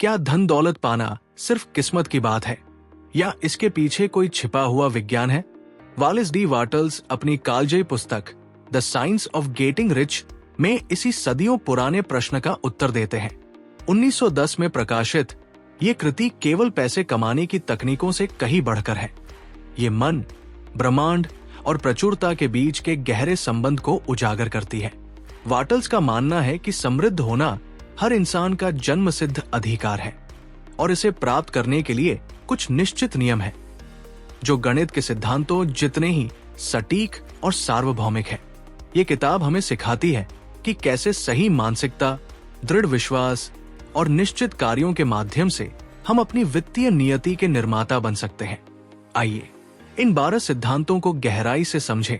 क्या धन दौलत पाना सिर्फ किस्मत की बात है या इसके पीछे कोई छिपा हुआ विज्ञान है? वालेस डी वाटल्स अपनी कालजयी पुस्तक the science of getting rich में इसी सदियों पुराने प्रश्न का उत्तर देते हैं। 1910 में प्रकाशित ये कृति केवल पैसे कमाने की तकनीकों से कहीं बढ़कर है। ये मन, ब्रह्मांड और प्रचुरता के बीच के गहरे संबंध को उजागर करती है। वाटल्स का मानना है कि समृद्ध होना हर इंसान का जन्मसिद्ध अधिकार है और इसे प्राप्त करने के लिए कुछ निश्चित नियम है जो गणित के सिद्धांतों जितने ही सटीक और सार्वभौमिक है। ये किताब हमें सिखाती है कि कैसे सही मानसिकता, दृढ़ विश्वास और निश्चित कार्यों के माध्यम से हम अपनी वित्तीय नियति के निर्माता बन सकते हैं। आइए इन 12 सिद्धांतों को गहराई से समझें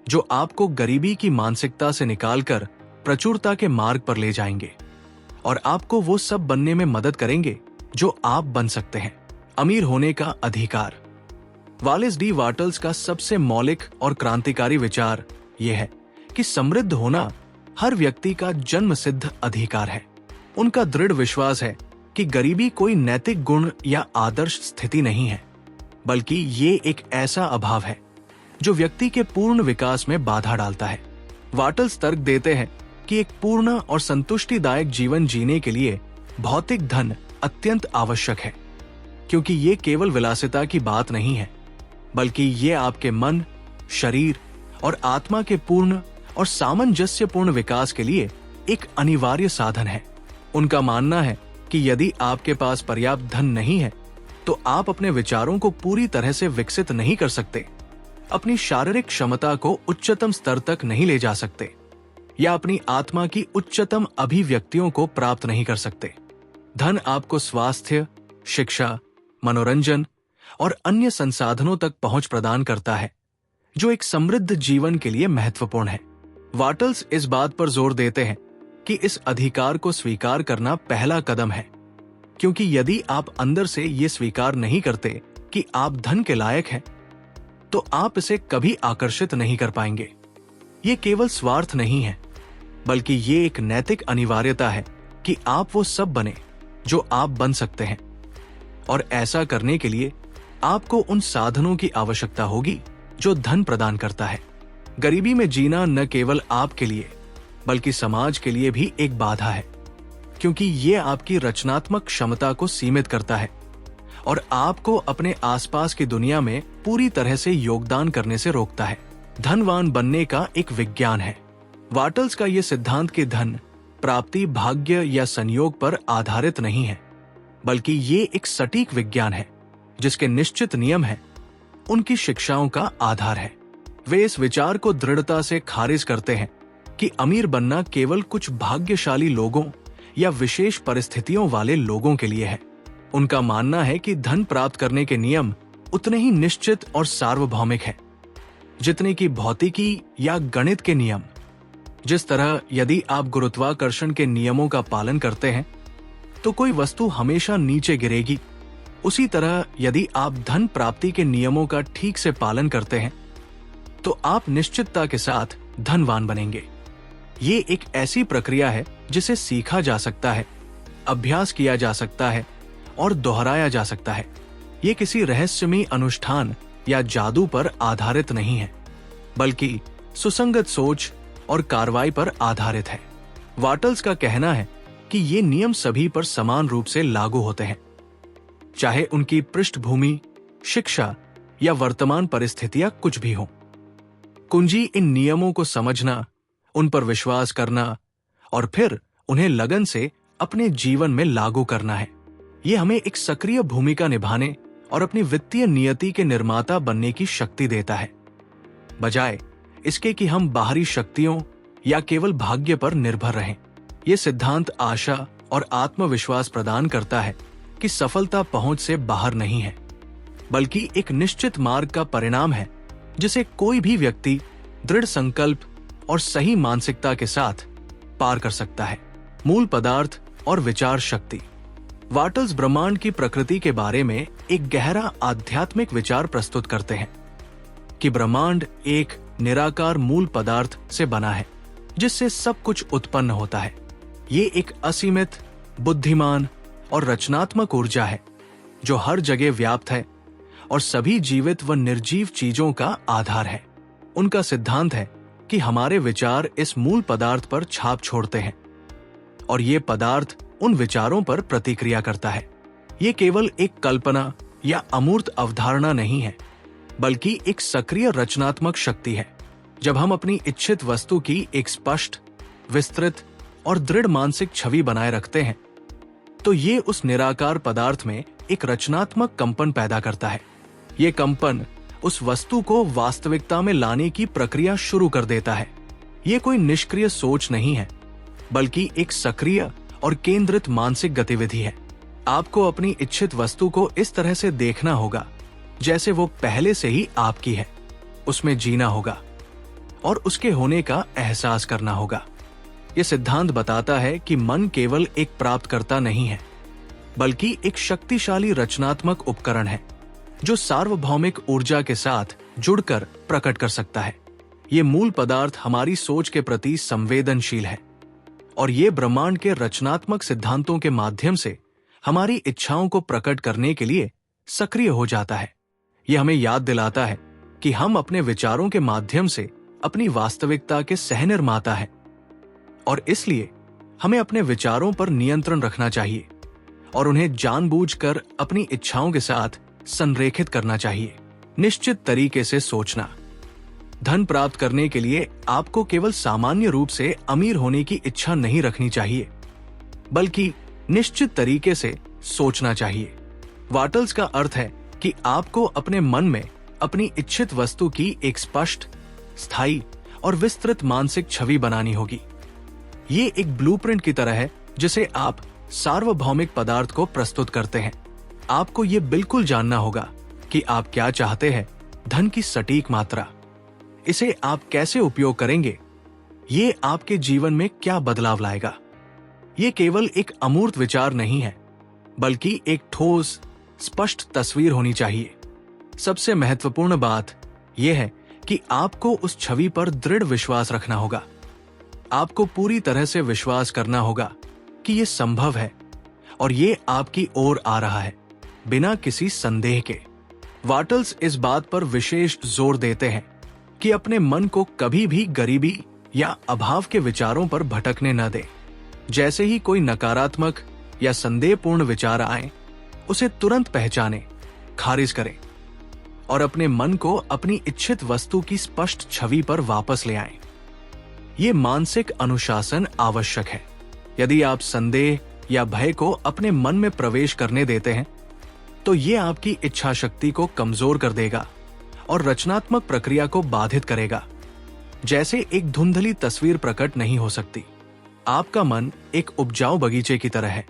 जो आपको गरीबी की मानसिकता से निकालकर प्रचुरता के मार्ग पर ले जाएंगे और आपको वो सब बनने में मदद करेंगे जो आप बन सकते हैं। अमीर होने का अधिकार। वालेस डी वाटल्स का सबसे मौलिक और क्रांतिकारी विचार यह है कि समृद्ध होना हर व्यक्ति का जन्मसिद्ध अधिकार है। उनका दृढ़ विश्वास है कि गरीबी कोई नैतिक गुण या आदर्श स्थिति नहीं है, बल्कि ये एक ऐसा अभाव है जो व्यक्ति के पूर्ण विकास में बाधा डालता है। वाटल्स तर्क देते हैं कि एक पूर्ण और संतुष्टिदायक जीवन जीने के लिए भौतिक धन अत्यंत आवश्यक है, क्योंकि ये केवल विलासिता की बात नहीं है, बल्कि ये आपके मन, शरीर और आत्मा के पूर्ण और सामंजस्यपूर्ण विकास के लिए एक अनिवार्य साधन है। उनका मानना है कि यदि आपके पास पर्याप्त धन नहीं है तो आप अपने विचारों को पूरी तरह से विकसित नहीं कर सकते, अपनी शारीरिक क्षमता को उच्चतम स्तर तक नहीं ले जा सकते या अपनी आत्मा की उच्चतम अभिव्यक्तियों को प्राप्त नहीं कर सकते। धन आपको स्वास्थ्य, शिक्षा, मनोरंजन और अन्य संसाधनों तक पहुंच प्रदान करता है जो एक समृद्ध जीवन के लिए महत्वपूर्ण है। वाटल्स इस बात पर जोर देते हैं कि इस अधिकार को स्वीकार करना पहला कदम है, क्योंकि यदि आप अंदर से ये स्वीकार नहीं करते कि आप धन के लायक हैं, तो आप इसे कभी आकर्षित नहीं कर पाएंगे। ये केवल स्वार्थ नहीं है, बल्कि ये एक नैतिक अनिवार्यता है कि आप वो सब बने जो आप बन सकते हैं, और ऐसा करने के लिए आपको उन साधनों की आवश्यकता होगी जो धन प्रदान करता है। गरीबी में जीना न केवल आपके लिए बल्कि समाज के लिए भी एक बाधा है, क्योंकि ये आपकी रचनात्मक क्षमता को सीमित करता है और आपको अपने आसपास की दुनिया में पूरी तरह से योगदान करने से रोकता है। धनवान बनने का एक विज्ञान है। वाटल्स का यह सिद्धांत कि धन प्राप्ति भाग्य या संयोग पर आधारित नहीं है, बल्कि ये एक सटीक विज्ञान है जिसके निश्चित नियम हैं, उनकी शिक्षाओं का आधार है। वे इस विचार को दृढ़ता से खारिज करते हैं कि अमीर बनना केवल कुछ भाग्यशाली लोगों या विशेष परिस्थितियों वाले लोगों के लिए है। उनका मानना है कि धन प्राप्त करने के नियम उतने ही निश्चित और सार्वभौमिक हैं जितने कि भौतिकी या गणित के नियम। जिस तरह यदि आप गुरुत्वाकर्षण के नियमों का पालन करते हैं तो कोई वस्तु हमेशा नीचे गिरेगी, उसी तरह यदि आप धन प्राप्ति के नियमों का ठीक से पालन करते हैं तो आप निश्चितता के साथ धनवान बनेंगे। ये एक ऐसी प्रक्रिया है जिसे सीखा जा सकता है, अभ्यास किया जा सकता है और दोहराया जा सकता है। ये किसी रहस्यमयी अनुष्ठान या जादू पर आधारित नहीं है, बल्कि सुसंगत सोच और कार्रवाई पर आधारित है। वाटल्स का कहना है कि ये नियम सभी पर समान रूप से लागू होते हैं, चाहे उनकी पृष्ठभूमि, शिक्षा या वर्तमान परिस्थितियां कुछ भी हों। कुंजी इन नियमों को समझना, उन पर विश्वास करना और फिर उन्हें लगन से अपने जीवन में लागू करना है। ये हमें एक सक्रिय भूमिका निभाने और अपनी वित्तीय नियति के निर्माता बनने की शक्ति देता है, बजाय इसके कि हम बाहरी शक्तियों या केवल भाग्य पर निर्भर रहें। ये सिद्धांत आशा और आत्मविश्वास प्रदान करता है कि सफलता पहुंच से बाहर नहीं है, बल्कि एक निश्चित मार्ग का परिणाम है जिसे कोई भी व्यक्ति दृढ़ संकल्प और सही मानसिकता के साथ पार कर सकता है। मूल पदार्थ और विचार शक्ति। वाटल्स ब्रह्मांड की प्रकृति के बारे में एक गहरा आध्यात्मिक विचार प्रस्तुत करते हैं कि ब्रह्मांड एक निराकार मूल पदार्थ से बना है जिससे सब कुछ उत्पन्न होता है। ये एक असीमित, बुद्धिमान और रचनात्मक ऊर्जा है जो हर जगह व्याप्त है और सभी जीवित व निर्जीव चीजों का आधार है। उनका सिद्धांत है कि हमारे विचार इस मूल पदार्थ पर छाप छोड़ते हैं और ये पदार्थ उन विचारों पर प्रतिक्रिया करता है। ये केवल एक कल्पना या अमूर्त अवधारणा नहीं है, बल्कि एक सक्रिय रचनात्मक शक्ति है। जब हम अपनी इच्छित वस्तु की एक स्पष्ट, विस्तृत और दृढ़ मानसिक छवि बनाए रखते हैं, तो ये उस निराकार पदार्थ में एक रचनात्मक कंपन पैदा करता है। ये कंपन उस वस्तु को वास्तविकता में लाने की प्रक्रिया शुरू कर देता है। ये कोई निष्क्रिय सोच नहीं है, बल्कि एक सक्रिय और केंद्रित मानसिक गतिविधि है। आपको अपनी इच्छित वस्तु को इस तरह से देखना होगा जैसे वो पहले से ही आपकी है। उसमें जीना होगा और उसके होने का एहसास करना होगा। यह सिद्धांत बताता है कि मन केवल एक प्राप्तकर्ता नहीं है, बल्कि एक शक्तिशाली रचनात्मक उपकरण है जो सार्वभौमिक ऊर्जा के साथ जुड़कर प्रकट कर सकता है। ये मूल पदार्थ हमारी सोच के प्रति संवेदनशील है और ये ब्रह्मांड के रचनात्मक सिद्धांतों के माध्यम से हमारी इच्छाओं को प्रकट करने के लिए सक्रिय हो जाता है। यह हमें याद दिलाता है कि हम अपने विचारों के माध्यम से अपनी वास्तविकता के सहनिर्माता हैं और इसलिए हमें अपने विचारों पर नियंत्रण रखना चाहिए और उन्हें जानबूझकर अपनी इच्छाओं के साथ संरेखित करना चाहिए। निश्चित तरीके से सोचना। धन प्राप्त करने के लिए आपको केवल सामान्य रूप से अमीर होने की इच्छा नहीं रखनी चाहिए, बल्कि निश्चित तरीके से सोचना चाहिए। वाटल्स का अर्थ है कि आपको अपने मन में अपनी इच्छित वस्तु की एक स्पष्ट, स्थायी और विस्तृत मानसिक छवि बनानी होगी। ये एक ब्लूप्रिंट की तरह है जिसे आप सार्वभौमिक पदार्थ को प्रस्तुत करते हैं। आपको ये बिल्कुल जानना होगा कि आप क्या चाहते हैं, धन की सटीक मात्रा, इसे आप कैसे उपयोग करेंगे, ये आपके जीवन में क्या बदलाव लाएगा। ये केवल एक अमूर्त विचार नहीं है, बल्कि एक ठोस, स्पष्ट तस्वीर होनी चाहिए। सबसे महत्वपूर्ण बात यह है कि आपको उस छवि पर दृढ़ विश्वास रखना होगा। आपको पूरी तरह से विश्वास करना होगा कि यह संभव है और ये आपकी ओर आ रहा है, बिना किसी संदेह के। वाटल्स इस बात पर विशेष जोर देते हैं कि अपने मन को कभी भी गरीबी या अभाव के विचारों पर भटकने न दें। जैसे ही कोई नकारात्मक या संदेहपूर्ण विचार आए, उसे तुरंत पहचानें, खारिज करें और अपने मन को अपनी इच्छित वस्तु की स्पष्ट छवि पर वापस ले आएं। ये मानसिक अनुशासन आवश्यक है। यदि आप संदेह या भय को अपने मन में प्रवेश करने देते हैं, तो ये आपकी इच्छा शक्ति को कमजोर कर देगा और रचनात्मक प्रक्रिया को बाधित करेगा। जैसे एक धुंधली तस्वीर प्रकट नहीं हो सकती। आपका मन एक उपजाऊ बगीचे की तरह है।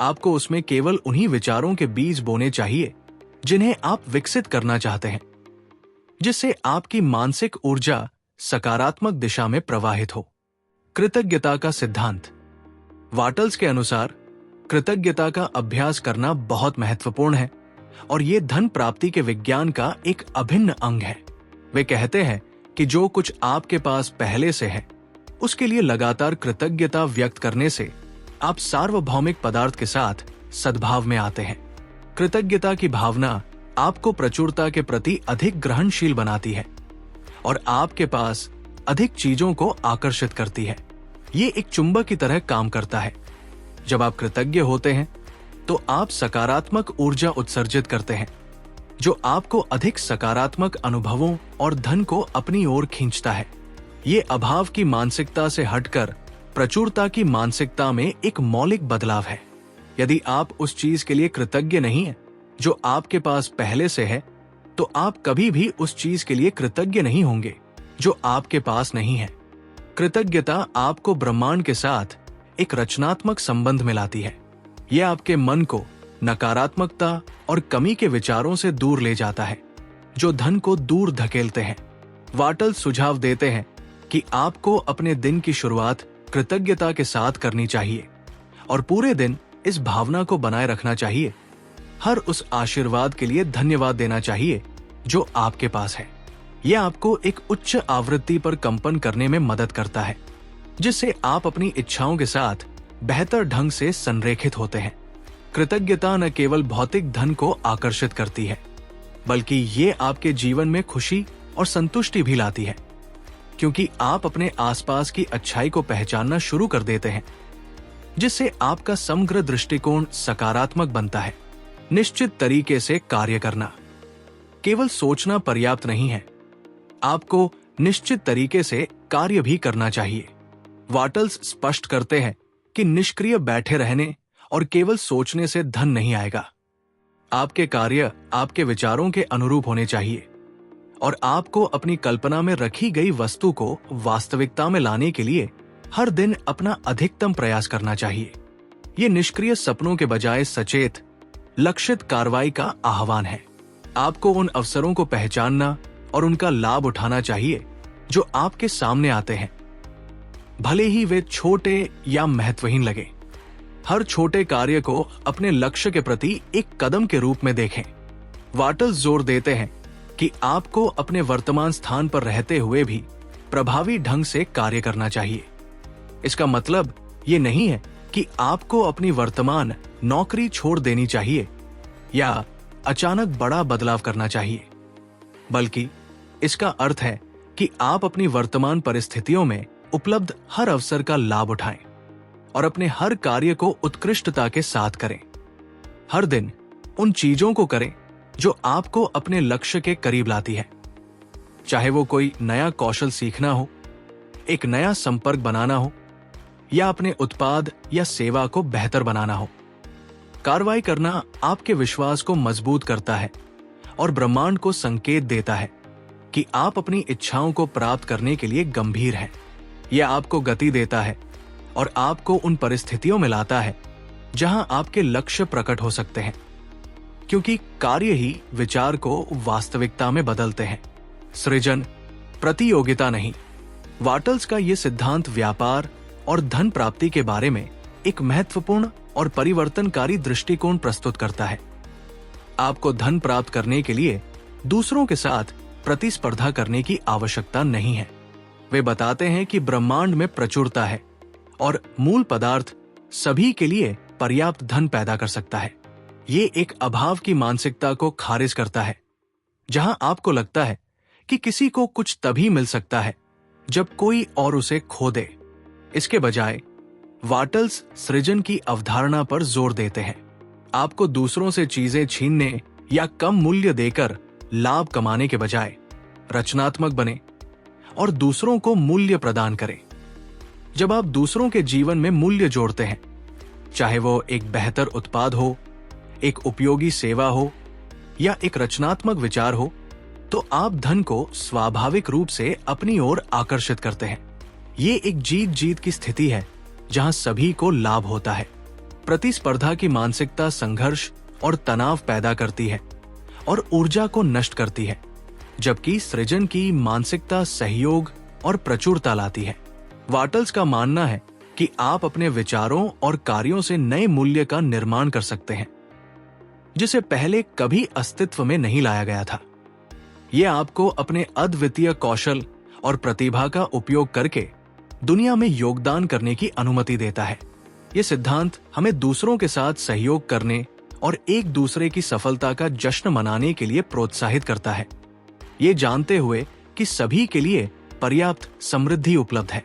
आपको उसमें केवल उन्हीं विचारों के बीज बोने चाहिए जिन्हें आप विकसित करना चाहते हैं, जिससे आपकी मानसिक ऊर्जा सकारात्मक दिशा में प्रवाहित हो। कृतज्ञता का सिद्धांत। वाटल्स के अनुसार कृतज्ञता का अभ्यास करना बहुत महत्वपूर्ण है और ये धन प्राप्ति के विज्ञान का एक अभिन्न अंग है। वे कहते हैं कि जो कुछ आपके पास पहले से है, उसके लिए लगातार कृतज्ञता व्यक्त करने से आप सार्वभौमिक पदार्थ के साथ सद्भाव में आते हैं। कृतज्ञता की भावना आपको प्रचुरता के प्रति अधिक ग्रहणशील बनाती है और आपके पास अधिक चीजों को आकर्षित करती है। ये एक चुंबक की तरह काम करता है। जब आप कृतज्ञ होते हैं, तो आप सकारात्मक ऊर्जा उत्सर्जित करते हैं, जो आपको अधिक सकारात्मक अनुभवों और धन को अपनी ओर खींचता है। ये अभाव की मानसिकता से हटकर प्रचुरता की मानसिकता में एक मौलिक बदलाव है। यदि आप उस चीज के लिए कृतज्ञ नहीं हैं, जो आपके पास पहले से है, तो आप कभी भी उस चीज के लिए कृतज्ञ नहीं होंगे जो आपके पास नहीं है। कृतज्ञता आपको ब्रह्मांड के साथ एक रचनात्मक संबंध मिलाती है। यह आपके मन को नकारात्मकता और कमी के विचारों से दूर ले जाता है, जो धन को दूर धकेलते हैं। वाटल सुझाव देते हैं कि आपको अपने दिन की शुरुआत कृतज्ञता के साथ करनी चाहिए और पूरे दिन इस भावना को बनाए रखना चाहिए। हर उस आशीर्वाद के लिए धन्यवाद देना चाहिए जो आपके पास है। यह आपको एक उच्च आवृत्ति पर कंपन करने में मदद करता है, जिससे आप अपनी इच्छाओं के साथ बेहतर ढंग से संरेखित होते हैं। कृतज्ञता न केवल भौतिक धन को आकर्षित करती है, बल्कि ये आपके जीवन में खुशी और संतुष्टि भी लाती है, क्योंकि आप अपने आसपास की अच्छाई को पहचानना शुरू कर देते हैं, जिससे आपका समग्र दृष्टिकोण सकारात्मक बनता है। निश्चित तरीके से कार्य करना। केवल सोचना पर्याप्त नहीं है, आपको निश्चित तरीके से कार्य भी करना चाहिए। वाटल्स स्पष्ट करते हैं कि निष्क्रिय बैठे रहने और केवल सोचने से धन नहीं आएगा। आपके कार्य आपके विचारों के अनुरूप होने चाहिए और आपको अपनी कल्पना में रखी गई वस्तु को वास्तविकता में लाने के लिए हर दिन अपना अधिकतम प्रयास करना चाहिए। ये निष्क्रिय सपनों के बजाय सचेत, लक्षित कार्रवाई का आह्वान है। आपको उन अवसरों को पहचानना और उनका लाभ उठाना चाहिए जो आपके सामने आते हैं, भले ही वे छोटे या महत्वहीन लगे। हर छोटे कार्य को अपने लक्ष्य के प्रति एक कदम के रूप में देखें। वाटल्स जोर देते हैं कि आपको अपने वर्तमान स्थान पर रहते हुए भी प्रभावी ढंग से कार्य करना चाहिए। इसका मतलब ये नहीं है कि आपको अपनी वर्तमान नौकरी छोड़ देनी चाहिए या अचानक बड़ा बदलाव करना चाहिए, बल्कि इसका अर्थ है कि आप अपनी वर्तमान परिस्थितियों में उपलब्ध हर अवसर का लाभ उठाएं और अपने हर कार्य को उत्कृष्टता के साथ करें। हर दिन उन चीजों को करें जो आपको अपने लक्ष्य के करीब लाती है, चाहे वो कोई नया कौशल सीखना हो, एक नया संपर्क बनाना हो या अपने उत्पाद या सेवा को बेहतर बनाना हो। कार्रवाई करना आपके विश्वास को मजबूत करता है और ब्रह्मांड को संकेत देता है कि आप अपनी इच्छाओं को प्राप्त करने के लिए गंभीर हैं। यह आपको गति देता है और आपको उन परिस्थितियों में लाता है जहां आपके लक्ष्य प्रकट हो सकते हैं, क्योंकि कार्य ही विचार को वास्तविकता में बदलते हैं, सृजन, प्रतियोगिता नहीं। वाटल्स का यह सिद्धांत व्यापार और धन प्राप्ति के बारे में एक महत्वपूर्ण और परिवर्तनकारी दृष्टिकोण प्रस्तुत करता है। आपको धन प्राप्त करने के लिए दूसरों के साथ प्रतिस्पर्धा करने की आवश्यकता नहीं है। वे बताते हैं कि ब्रह्मांड में प्रचुरता है और मूल पदार्थ सभी के लिए पर्याप्त धन पैदा कर सकता है। ये एक अभाव की मानसिकता को खारिज करता है, जहां आपको लगता है कि किसी को कुछ तभी मिल सकता है जब कोई और उसे खो दे। इसके बजाय वाटल्स सृजन की अवधारणा पर जोर देते हैं। आपको दूसरों से चीजें छीनने या कम मूल्य देकर लाभ कमाने के बजाय रचनात्मक बने और दूसरों को मूल्य प्रदान करें। जब आप दूसरों के जीवन में मूल्य जोड़ते हैं, चाहे वो एक बेहतर उत्पाद हो, एक उपयोगी सेवा हो या एक रचनात्मक विचार हो, तो आप धन को स्वाभाविक रूप से अपनी ओर आकर्षित करते हैं। ये एक जीत जीत की स्थिति है जहां सभी को लाभ होता है। प्रतिस्पर्धा की मानसिकता संघर्ष और तनाव पैदा करती है और ऊर्जा को नष्ट करती है, जबकि सृजन की मानसिकता सहयोग और प्रचुरता लाती है। वाटल्स का मानना है कि आप अपने विचारों और कार्यों से नए मूल्य का निर्माण कर सकते हैं, जिसे पहले कभी अस्तित्व में नहीं लाया गया था। यह आपको अपने अद्वितीय कौशल और प्रतिभा का उपयोग करके दुनिया में योगदान करने की अनुमति देता है। यह सिद्धांत हमें दूसरों के साथ सहयोग करने और एक दूसरे की सफलता का जश्न मनाने के लिए प्रोत्साहित करता है, ये जानते हुए कि सभी के लिए पर्याप्त समृद्धि उपलब्ध है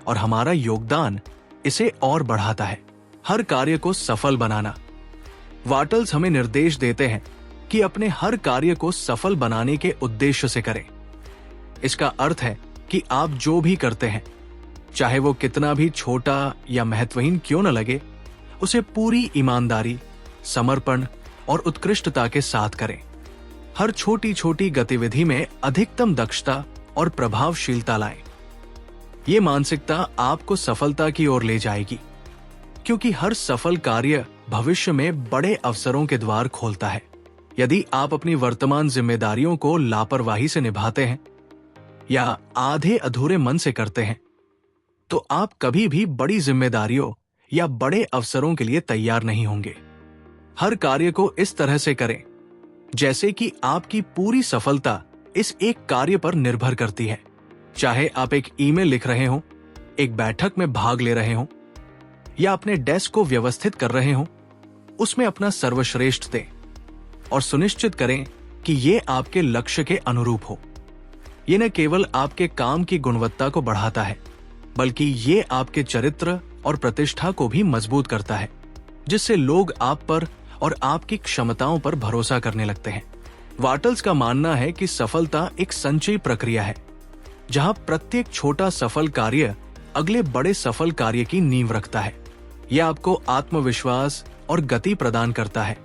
और हमारा योगदान इसे और बढ़ाता है। हर कार्य को सफल बनाना। वाटल्स हमें निर्देश देते हैं कि अपने हर कार्य को सफल बनाने के उद्देश्य से करें। इसका अर्थ है कि आप जो भी करते हैं, चाहे वो कितना भी छोटा या महत्वहीन क्यों न लगे, उसे पूरी ईमानदारी, समर्पण और उत्कृष्टता के साथ करें। हर छोटी छोटी गतिविधि में अधिकतम दक्षता और प्रभावशीलता लाएं। ये मानसिकता आपको सफलता की ओर ले जाएगी, क्योंकि हर सफल कार्य भविष्य में बड़े अवसरों के द्वार खोलता है। यदि आप अपनी वर्तमान जिम्मेदारियों को लापरवाही से निभाते हैं या आधे अधूरे मन से करते हैं, तो आप कभी भी बड़ी जिम्मेदारियों या बड़े अवसरों के लिए तैयार नहीं होंगे। हर कार्य को इस तरह से करें जैसे कि आपकी पूरी सफलता इस एक कार्य पर निर्भर करती है। चाहे आप एक ईमेल लिख रहे हों, एक बैठक में भाग ले रहे हों या अपने डेस्क को व्यवस्थित कर रहे हों, उसमें अपना सर्वश्रेष्ठ दें और सुनिश्चित करें कि ये आपके लक्ष्य के अनुरूप हो। ये न केवल आपके काम की गुणवत्ता को बढ़ाता है, बल्कि ये आपके चरित्र और प्रतिष्ठा को भी मजबूत करता है, जिससे लोग आप पर और आपकी क्षमताओं पर भरोसा करने लगते हैं। वाटल्स का मानना है कि सफलता एक संचयी प्रक्रिया है, जहां प्रत्येक छोटा सफल कार्य अगले बड़े सफल कार्य की नींव रखता है। यह आपको आत्मविश्वास और गति प्रदान करता है,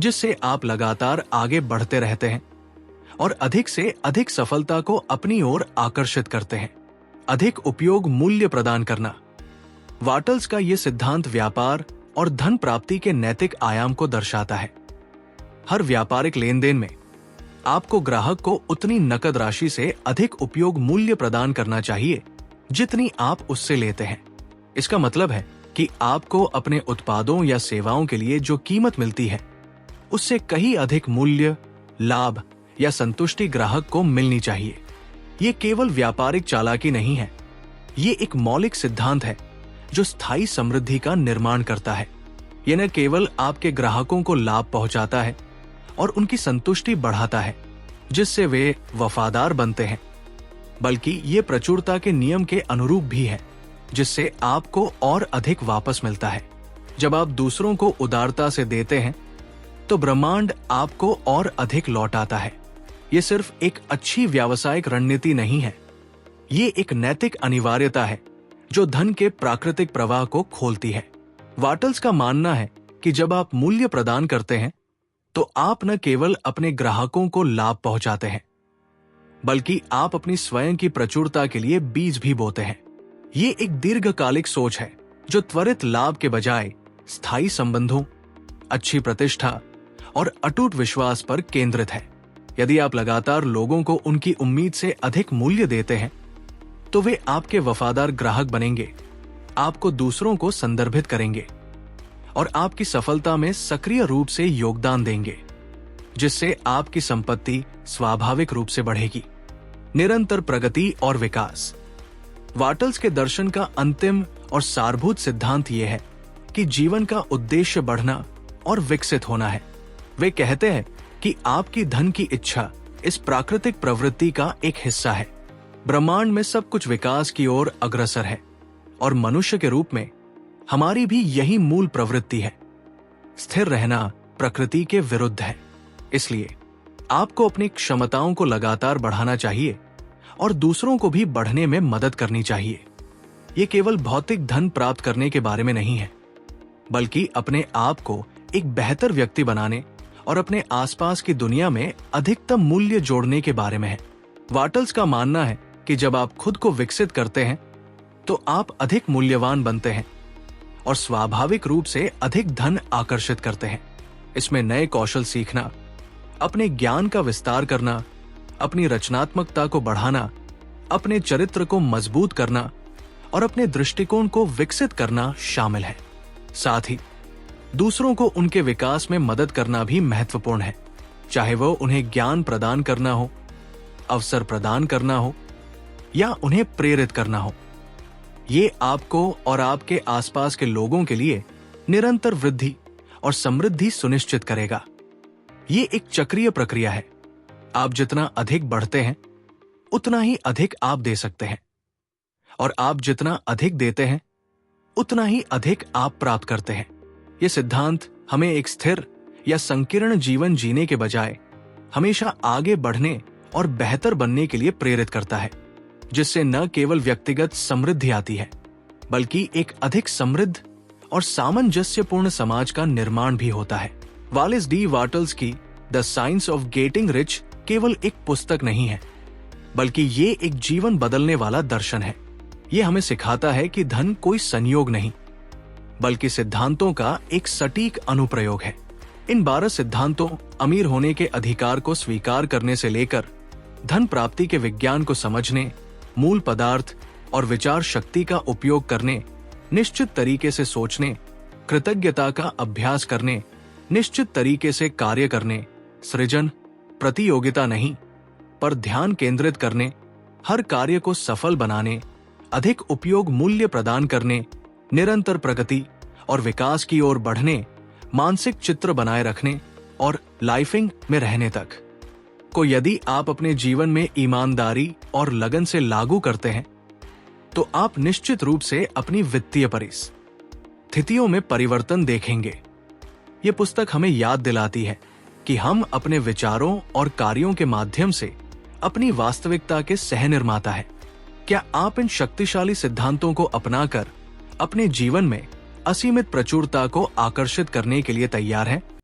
जिससे आप लगातार आगे बढ़ते रहते हैं और अधिक से अधिक सफलता को अपनी ओर आकर्षित करते हैं। अधिक उपयोग मूल्य प्रदान करना। वाटल्स का यह सिद्धांत व्यापार और धन प्राप्ति के नैतिक आयाम को दर्शाता है। हर व्यापारिक लेन देन में आपको ग्राहक को उतनी नकद राशि से अधिक उपयोग मूल्य प्रदान करना चाहिए जितनी आप उससे लेते हैं। इसका मतलब है कि आपको अपने उत्पादों या सेवाओं के लिए जो कीमत मिलती है, उससे कहीं अधिक मूल्य, लाभ या संतुष्टि ग्राहक को मिलनी चाहिए। ये केवल व्यापारिक चालाकी नहीं है, ये एक मौलिक सिद्धांत है जो स्थायी समृद्धि का निर्माण करता है। यह न केवल आपके ग्राहकों को लाभ पहुंचाता है और उनकी संतुष्टि बढ़ाता है, जिससे वे वफादार बनते हैं, बल्कि ये प्रचुरता के नियम के अनुरूप भी है, जिससे आपको और अधिक वापस मिलता है। जब आप दूसरों को उदारता से देते हैं, तो ब्रह्मांड आपको और अधिक लौटाता है। ये सिर्फ एक अच्छी व्यावसायिक रणनीति नहीं है, ये एक नैतिक अनिवार्यता है जो धन के प्राकृतिक प्रवाह को खोलती है। वाटल्स का मानना है कि जब आप मूल्य प्रदान करते हैं, तो आप न केवल अपने ग्राहकों को लाभ पहुंचाते हैं, बल्कि आप अपनी स्वयं की प्रचुरता के लिए बीज भी बोते हैं। ये एक दीर्घकालिक सोच है जो त्वरित लाभ के बजाय स्थायी संबंधों, अच्छी प्रतिष्ठा और अटूट विश्वास पर केंद्रित है। यदि आप लगातार लोगों को उनकी उम्मीद से अधिक मूल्य देते हैं, तो वे आपके वफादार ग्राहक बनेंगे, आपको दूसरों को संदर्भित करेंगे और आपकी सफलता में सक्रिय रूप से योगदान देंगे, जिससे आपकी संपत्ति स्वाभाविक रूप से बढ़ेगी। निरंतर प्रगति और विकास। वाटल्स के दर्शन का अंतिम और सारभूत सिद्धांत यह है कि जीवन का उद्देश्य बढ़ना और विकसित होना है। वे कहते हैं कि आपकी धन की इच्छा इस प्राकृतिक प्रवृत्ति का एक हिस्सा है। ब्रह्मांड में सब कुछ विकास की ओर अग्रसर है और मनुष्य के रूप में हमारी भी यही मूल प्रवृत्ति है। स्थिर रहना प्रकृति के विरुद्ध है, इसलिए आपको अपनी क्षमताओं को लगातार बढ़ाना चाहिए और दूसरों को भी बढ़ने में मदद करनी चाहिए। ये केवल भौतिक धन प्राप्त करने के बारे में नहीं है, बल्कि अपने आप को एक बेहतर व्यक्ति बनाने और अपने आसपास की दुनिया में अधिकतम मूल्य जोड़ने के बारे में है। वाटल्स का मानना है कि जब आप खुद को विकसित करते हैं, तो आप अधिक मूल्यवान बनते हैं और स्वाभाविक रूप से अधिक धन आकर्षित करते हैं। इसमें नए कौशल सीखना, अपने ज्ञान का विस्तार करना, अपनी रचनात्मकता को बढ़ाना, अपने चरित्र को मजबूत करना और अपने दृष्टिकोण को विकसित करना शामिल है। साथ ही दूसरों को उनके विकास में मदद करना भी महत्वपूर्ण है, चाहे वो उन्हें ज्ञान प्रदान करना हो, अवसर प्रदान करना हो या उन्हें प्रेरित करना हो। ये आपको और आपके आसपास के लोगों के लिए निरंतर वृद्धि और समृद्धि सुनिश्चित करेगा। ये एक चक्रीय प्रक्रिया है। आप जितना अधिक बढ़ते हैं, उतना ही अधिक आप दे सकते हैं, और आप जितना अधिक देते हैं, उतना ही अधिक आप प्राप्त करते हैं। ये सिद्धांत हमें एक स्थिर या संकीर्ण जीवन जीने के बजाय हमेशा आगे बढ़ने और बेहतर बनने के लिए प्रेरित करता है, जिससे न केवल व्यक्तिगत समृद्धि आती है, बल्कि एक अधिक समृद्ध और सामंजस्यपूर्ण समाज का निर्माण भी होता है। वालिस डी वाटल्स की the science of getting rich केवल एक पुस्तक नहीं है, बल्कि ये एक जीवन बदलने वाला दर्शन है। ये हमें सिखाता है कि धन कोई संयोग नहीं, बल्कि सिद्धांतों का एक सटीक अनुप्रयोग है। इन 12 सिद्धांतों, अमीर होने के अधिकार को स्वीकार करने से लेकर धन प्राप्ति के विज्ञान को समझने, मूल पदार्थ और विचार शक्ति का उपयोग करने, निश्चित तरीके से सोचने, कृतज्ञता का अभ्यास करने, निश्चित तरीके से कार्य करने, सृजन, प्रतियोगिता नहीं पर ध्यान केंद्रित करने, हर कार्य को सफल बनाने, अधिक उपयोग मूल्य प्रदान करने, निरंतर प्रगति और विकास की ओर बढ़ने, मानसिक चित्र बनाए रखने और लाइफिंग में रहने तक को यदि आप अपने जीवन में ईमानदारी और लगन से लागू करते हैं तो आप निश्चित रूप से अपनी वित्तीय परिस्थितियों में परिवर्तन देखेंगे। ये पुस्तक हमें याद दिलाती है कि हम अपने विचारों और कार्यों के माध्यम से अपनी वास्तविकता के सह निर्माता हैं। क्या आप इन शक्तिशाली सिद्धांतों को अपनाकर अपने जीवन में असीमित प्रचुरता को आकर्षित करने के लिए तैयार हैं?